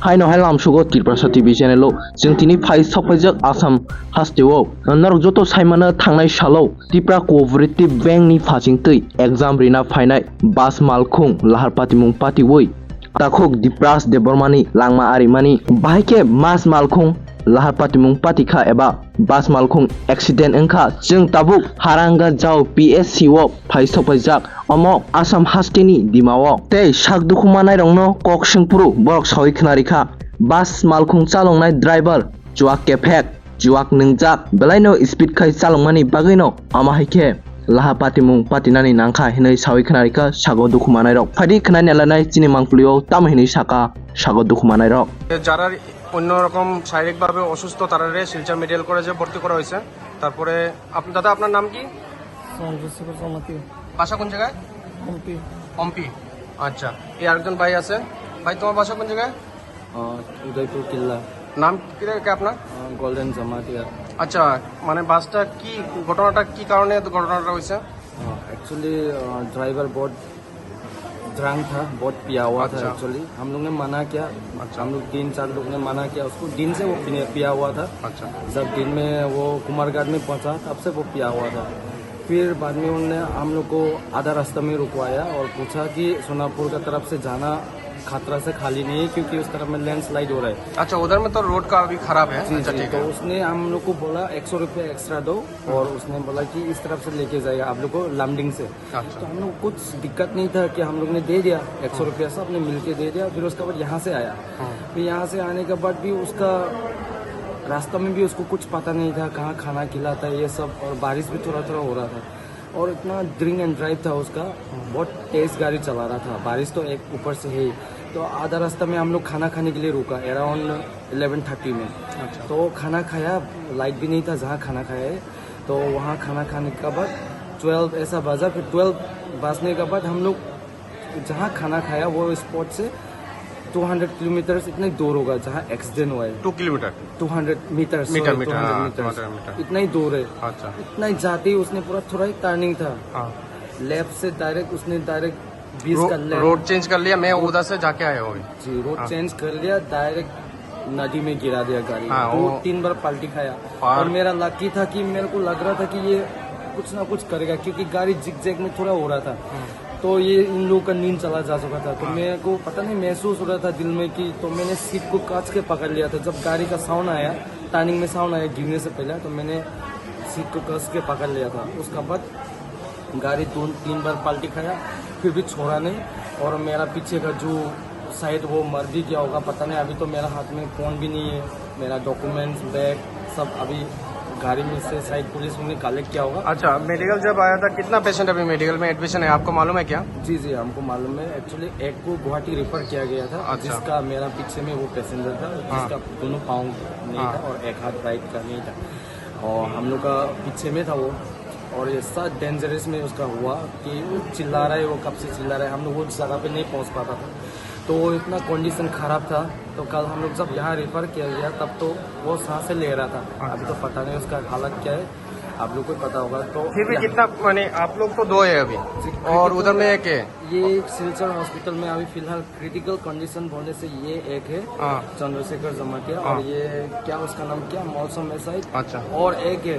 Haino Hailam Sugo Tilprasa TV channel जों दिनै phi साफायजों Assam हास्टेआव नरक जतो साइमानो थांनाय सालाव त्रिपुरा कोअपारेटिव बेंकनि फासिंतै एग्जाम रिना फाइनाय बास मालखुं लाहार पातिमुं पातिवै ताखुक दिप्रास देबरमानि लांमा आरिमानि बाहायके मास मालखुं लाहार पातिमुं पातिखा एबा बास मालखुं एक्सिडेन्ट ओंखा जों ताबुक हारांगा जाव PSC आव फाइ साफायजाक अमक आसाम हास्टेनि दिमावाव तै साक दुखुमानाय रंनो कक सिंपुरु बरक सावै खोनारिखा बास मालखुं चालंनाय ड्राइभार जुवाक केफेक जुवाक नोंजाक बेलायनो स्पीड खाय चालंमानि बागैनो आमाहायके लाहा पातिमुं पातिनानि नांखा हिनै सावै खोनारिखा सागो दुखुमानाय रक फाइदि खोनाय लानाय चिनि मांफुलियाव तामहिनै साका सागो दुखुमानाय रक যারা অন্যরকম শারীরিকভাবে অসুস্থ তারারে শিলচর মেডিকেল কলেজে ভর্তি করা হয়েছে। তারপরে দাদা আপনার নাম কি? বাসা কোন জায়গায়? পম্পি। আচ্ছা, এই আরেকজন ভাই আছে। ভাই তোমার বাসা কোন জায়গায়? উদয়পুর কিল্লা। নাম কি রে আপনার? গোল্ডেন জামাতিয়া। আচ্ছা, মানে বাসটা কি ঘটনাটা কি কারণে ঘটনাটা হয়েছে? एक्चुअली ड्राइवर बहुत ड्रंक था, बहुत पिया हुआ था। अच्छा। एक्चुअली हम लोग ने मना किया। अच्छा। हम लोग 3-4 लोग ने मना किया उसको। दिन से वो पिया हुआ था। अच्छा। जब दिन में वो कुमारघाट में पहुंचा तब से वो पिया हुआ था। फिर बाद में उन्होंने हम लोग को आधा रास्ता में रुकवाया और पूछा कि सोनापुर का तरफ से जाना खतरा से खाली नहीं है क्योंकि उस तरफ में लैंडस्लाइड हो रहा है। अच्छा, उधर में तो रोड का अभी खराब है। अच्छा, ठीक तो है। उसने हम लोग को बोला 100 रुपये एक्स्ट्रा दो और उसने बोला कि इस तरफ से लेके जाएगा आप लोग को लामडिंग से। अच्छा। तो हम लोग कुछ दिक्कत नहीं था कि हम लोग ने दे दिया 100 रुपया सब ने मिलके दे दिया। फिर उसके बाद यहाँ से आया। फिर यहाँ से आने के बाद भी उसका रास्ता में भी उसको कुछ पता नहीं था कहाँ खाना खिलाता है ये सब, और बारिश भी थोड़ा थोड़ा हो रहा था और इतना ड्रिंक एंड ड्राइव था उसका, बहुत तेज गाड़ी चला रहा था। बारिश तो एक ऊपर से है। तो आधा रास्ता में हम लोग खाना खाने के लिए रुका अराउंड 11:30 में। अच्छा। तो खाना खाया, लाइट भी नहीं था जहाँ खाना खाया है। तो वहाँ खाना खाने के बाद 12 ऐसा बजा। फिर 12 बजने के बाद हम लोग जहाँ खाना खाया वो स्पॉट से 200 किलोमीटर इतना दूर होगा जहाँ एक्सीडेंट हुआ है। 2 किलोमीटर 200 मीटर मीटर इतना ही दूर है। अच्छा। इतना ही जाते ही उसने पूरा थोड़ा ही टर्निंग था, लेफ्ट से डायरेक्ट उसने डायरेक्ट 20 का रोड चेंज कर लिया। मैं उधर से जाके आया हूँ। जी, रोड चेंज कर लिया, डायरेक्ट नदी में गिरा दिया गाड़ी। 2-3 बार पलटी खाया और मेरा लकी था कि मेरे को लग रहा था कि ये कुछ ना कुछ करेगा क्योंकि गाड़ी जिग-जैग में थोड़ा हो रहा था। तो ये इन लोगों का नींद चला जा चुका था। तो मेरे को पता नहीं महसूस हो रहा था दिल में कि, तो मैंने सीट को काट के पकड़ लिया था। जब गाड़ी का साउंड आया, टर्निंग में साउंड आया गिरने से पहले, तो मैंने सीट को कस के पकड़ लिया था। उसके बाद गाड़ी 2-3 बार पलटी खाया फिर भी छोड़ा नहीं। और मेरा पीछे का जो साइड वो मर भी गया होगा पता नहीं। अभी तो मेरा हाथ में फ़ोन भी नहीं है, मेरा डॉक्यूमेंट्स बैग सब अभी गाड़ी में से शायद पुलिस ने कलेक्ट किया होगा। अच्छा, मेडिकल जब आया था कितना पेशेंट अभी मेडिकल में एडमिशन है आपको मालूम है क्या? जी जी, हमको मालूम है। एक्चुअली एक को गुवाहाटी रेफर किया गया था। अच्छा। जिसका मेरा पीछे में वो पैसेंजर था जिसका दोनों पाँव नहीं था और एक हाथ राइट का नहीं था और हम लोग का पीछे में था वो। और ऐसा डेंजरस में उसका हुआ कि वो चिल्ला रहा है, वो कब से चिल्ला रहा है, हम लोग वो जगह पे नहीं पहुंच पाता था। तो इतना कंडीशन खराब था। तो कल हम लोग जब यहाँ रेफर किया गया तब तो वो सांसें ले रहा था। अभी तो पता नहीं उसका हालत क्या है, आप लोग को पता होगा। तो फिर भी कितना माने आप लोग तो 2 है अभी और उधर में 1 है। ये सिलचर हॉस्पिटल में अभी फिलहाल क्रिटिकल कंडीशन होने से ये एक है चंद्रशेखर जमातिया और ये क्या उसका नाम क्या मौसम है शायद। अच्छा। और एक है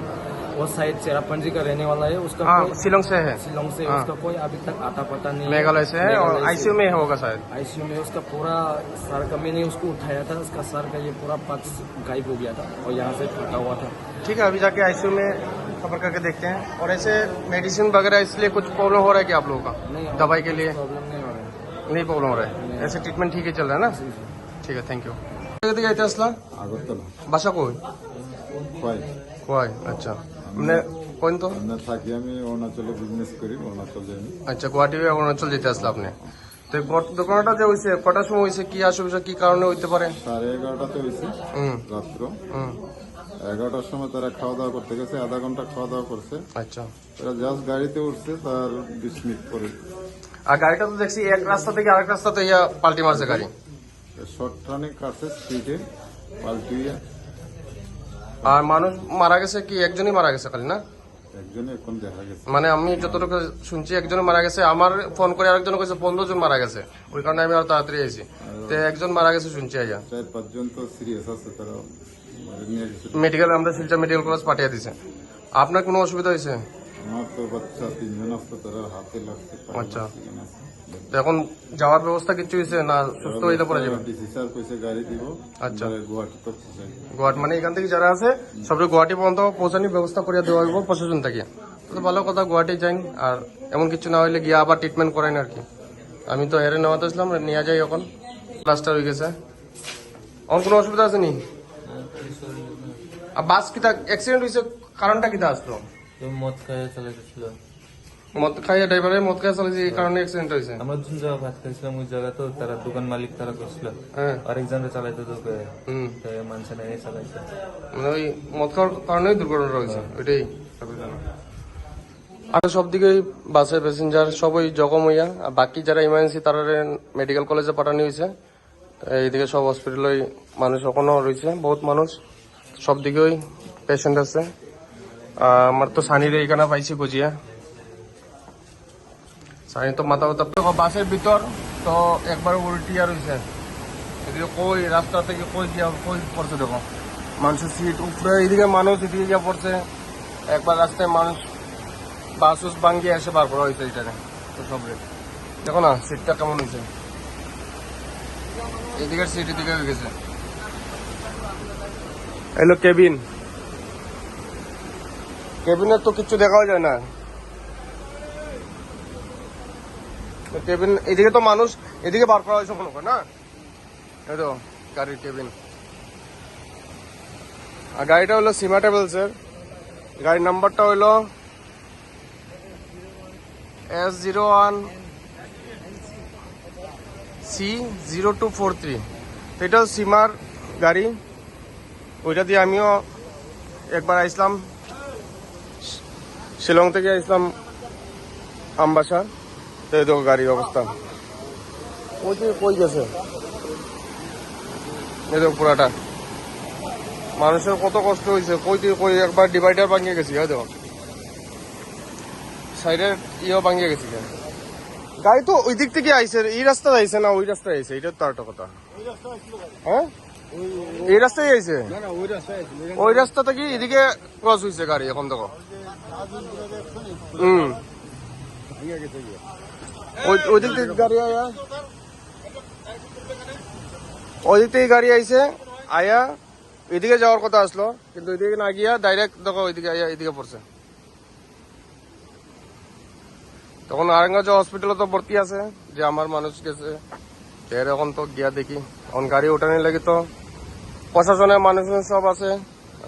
वो शायद चेरापंजी का रहने वाला है, उसका शिलोंग से है। शिलोंग से उसका कोई अभी तक आता पता नहीं, मेघालय से है और आईसीयू में होगा शायद। आईसीयू में उसका पूरा सर का, मैंने उसको उठाया था, उसका सर का ये पूरा पार्ट गायब हो गया था और यहाँ से फटा हुआ था। ठीक है, अभी जाके आईसीयू में खबर करके देखते हैं। और ऐसे मेडिसिन वगैरह इसलिए कुछ प्रॉब्लम हो रहा है क्या आप लोगों का? नहीं, दवाई के लिए प्रॉब्लम नहीं हो रहा है। नहीं प्रॉब्लम हो रहा है, ऐसे ट्रीटमेंट ठीक ही चल रहा है ना? ठीक है, थैंक यू। जाइते আসলা বাসা কই? খোয়াই। আচ্ছা, মানে কোন তো থাকি আমি অরুণাচলে বিজনেস করি, অরুণাচল যাই। আচ্ছা, গুয়াহাটি অরুণাচল যেতে আসলে আপনি। তো ঘটনাটা যে হয়েছে কটার সময় হয়েছে, কি অসুবিধা কি কারণে হইতে পারে? 11:30তে হয়েছে রাত্র। 11টার সময় তারা খাওয়া দাওয়া করতে গেছে, আধা ঘন্টা খাওয়া দাওয়া করছে। আচ্ছা, তারা জাস্ট গাড়িতে উঠছে তার 20 মিনিট পরে। আর গাড়িটা তো দেখছি এক রাস্তা থেকে আরেক রাস্তাতে পাল্টি মারছে গাড়ি। শর্ট টার্নে কাছে স্পিডে পাল্টিয়ে। আর মানুষ মারা গেছে কি একজনই মারা গেছে খালি না? একজনে এখন দেখা গেছে। মানে আমি যতটুকু শুনছি একজন মারা গেছে, আমার ফোন করে আরেকজন কইছে 15 জন মারা গেছে, ওই কারণে আমি আরো তাড়াতাড়ি আইছি। তো একজন মারা গেছে শুনছি আইয়া 4-5 জন তো সিরিয়াস আছে, তারা নিয়ে গেছে। মেডিকেল, আমরা শিলচর মেডিকেল কলেজ পাঠিয়ে দিছে। আপনার কোনো অসুবিধা হয়েছে? আমার তো বাচ্চা 3 জন আছে, তারা হাতে লাগছে, পায়ে আচ্ছা। লাগছে, এখানে আছে। তো এখন যাওয়ার ব্যবস্থা কিছু হয়েছে না সুস্থ হইলে পরে যাবেন? ডিসি স্যার কইছে গাড়ি দিব। আচ্ছা। গুয়াহাটি তো পৌঁছাই। গুয়াহাটি মানে এখান থেকে যারা আছে সবরে গুয়াহাটি পর্যন্ত পৌঁছানোর ব্যবস্থা করে দেওয়া হইব প্রশাসন থেকে। তো ভালো কথা, গুয়াহাটি যাইন, আর এমন কিছু না হইলে গিয়ে আবার ট্রিটমেন্ট করাইন আর কি। আমি তো হেরে নেওয়াতে আসলাম, নিয়ে যাই এখন। প্লাস্টার হয়ে গেছে। আমার কোনো অসুবিধা আছে নি? আর বাস কিতা অ্যাক্সিডেন্ট হয়েছে, কারণটা কিতা আসলো? মদ খাইয়ে চলে গেছিল। মদ খাইয়ে ড্রাইভারে মদ খাইয়ে চলেছে, এই কারণে অ্যাক্সিডেন্ট হয়েছে। আমরা যোন জায়গা ভাত খাইছিলাম ওই জায়গা তো তারা দোকান মালিক তারা করছিল, হ্যাঁ। আরেকজনরা চালাইতো তো হুম, মানুষে না চালাইছে। মানে ওই মদ খাওয়ার কারণেই দুর্ঘটনা হয়েছে, ওইটাই সবাই জানে। আর সব দিকেই বাসের প্যাসেঞ্জার সবই জখম হইয়া, আর বাকি যারা ইমার্জেন্সি তারা মেডিকেল কলেজে পাঠানো হয়েছে। এইদিকে সব হসপিটালে মানুষ এখনো রয়েছে, বহুত মানুষ, সব দিকেই পেশেন্ট আছে। আমার তো সানির এইখানে পাইছি গজিয়া, সানি তো মাথা ব্যথা। বাসের ভিতর তো একবার উল্টি আর হয়েছে, এদিকে কই রাস্তা থেকে কই গিয়া কই পড়ছে, দেখো মানুষের সিট উপরে, এইদিকে মানুষ এদিকে গিয়া পড়ছে। একবার রাস্তায় মানুষ বাস ভাঙ্গিয়ে এসে বার করা হয়েছে এটাকে। তো সব দেখো না সিটটা কেমন হয়েছে, এদিকের সিট এদিকে হয়ে গেছে। এলো কেবিন, কেবিনে তো কিছু দেখাও যায় না। কেবিন এদিকে তো মানুষ এদিকে বার করা হয়েছে কোনো না, এই তো গাড়ির কেবিন। আর গাড়িটা হলো সীমা ট্রাভেলসের, গাড়ির নাম্বারটা হলো S01 C0243। এটা সীমার গাড়ি, ওইটা দিয়ে আমিও একবার আইসলাম, শিলং থেকে আইসলাম আমবাসা। তো এই দেখো গাড়ির অবস্থা, ওই যে কই গেছে, এই দেখো পুরাটা। মানুষের কত কষ্ট হয়েছে, কই থেকে কই, একবার ডিভাইডার ভাঙিয়ে গেছি, হ্যাঁ দেখো সাইডের ইয়েও ভাঙিয়ে গেছি। গাড়ি তো ওই দিক থেকে আইসে, এই রাস্তা আইসে না ওই রাস্তায় আইসে, এটা তো একটা কথা। হ্যাঁ এই রাস্তায় আইসে, ওই রাস্তা থেকে এদিকে ক্রস হয়েছে গাড়ি এখন দেখো। ওই দিক থেকে গাড়ি আয়া, ওই দিক থেকে গাড়ি আইসে আয়া এদিকে যাওয়ার কথা আসলো, কিন্তু এদিকে না গিয়া ডাইরেক্ট দেখো ওইদিকে আয়া এদিকে পড়ছে। তখন আরেঙ্গা হসপিটালে তো ভর্তি আছে, যে আমার মানুষ গেছে, এর এখন তো গিয়া দেখি। এখন গাড়ি ওঠানোর লাগে তো প্রশাসনের মানুষ সব আছে,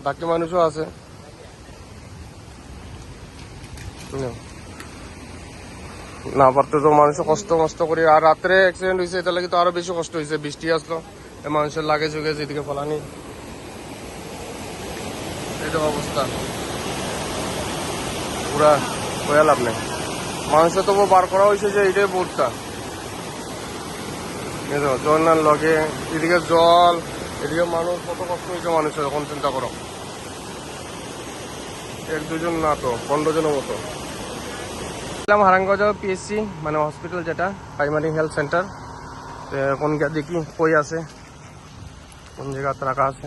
বাকি মানুষও আছে। না পারতে তো মানুষ কষ্ট মষ্ট করি। আর রাত্রে অ্যাক্সিডেন্ট হয়েছে, এটা লাগে তো আরো বেশি কষ্ট হয়েছে। বৃষ্টি আসলো, মানুষের লাগেজ হয়ে গেছে, এদিকে ফলানি, এটা অবস্থা পুরা হয়ে লাভ নেই। মানুষের তবু বার করা হয়েছে যে এইটাই বোর্ডটা, ঝর্নার লগে, এদিকে জল, এদিকে মানুষ, কত কষ্ট হয়েছে মানুষের, এখন চিন্তা করো। 1-2 জন না তো 15 জনের মতো। হারাঙ্গজ PSC মানে হসপিটাল, যেটা প্রাইমারি হেলথ সেন্টার। এখন গিয়ে দেখি কই আছে, কোন জায়গাতে রাখা আছে।